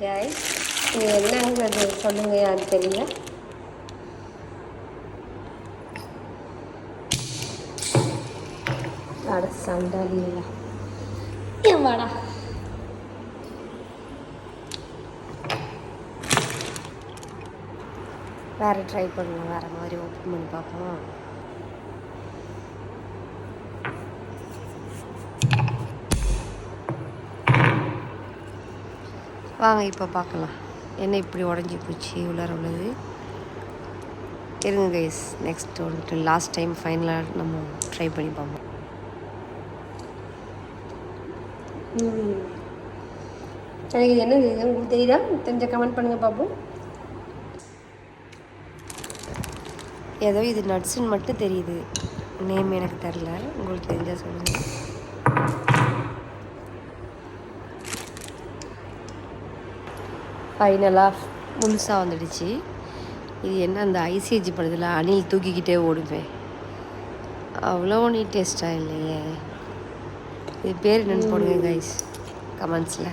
Guys இது என்னங்கிறது சொல்லுங்க, யாரு தெரியல. அட சண்டாலியா ஏன் வாடா. வேறு ட்ரை பண்ணலாம், வேறு மாதிரி ஓப்பன் பண்ணி பார்ப்போம். வாங்க இப்போ பார்க்கலாம் என்ன இப்படி உடஞ்சி போச்சு உள்ளார உள்ளது. இருங்க கைஸ், நெக்ஸ்ட் வந்துட்டு லாஸ்ட் டைம் ஃபைனலாக நம்ம ட்ரை பண்ணி பார்ப்போம். எனக்கு இது என்ன உங்களுக்கு தெரியுதா? தெரிஞ்ச கமெண்ட் பண்ணுங்கள் பார்ப்போம். ஏதோ இது நட்ஸுன்னு மட்டும் தெரியுது, நேம் எனக்கு தெரில, உங்களுக்கு தெரிஞ்சால் சொல்லுங்கள். ஃபைனலாக முழுசாக வந்துடுச்சு. இது என்ன அந்த ஐசிஐஜி படத்தில் அணில் தூக்கிக்கிட்டே ஓடுவேன், அவ்வளோ நீ டேஸ்ட்டாக இல்லையே. இது பேர் என்னென்னு போடுங்க கைஸ் கமெண்ட்ஸில்.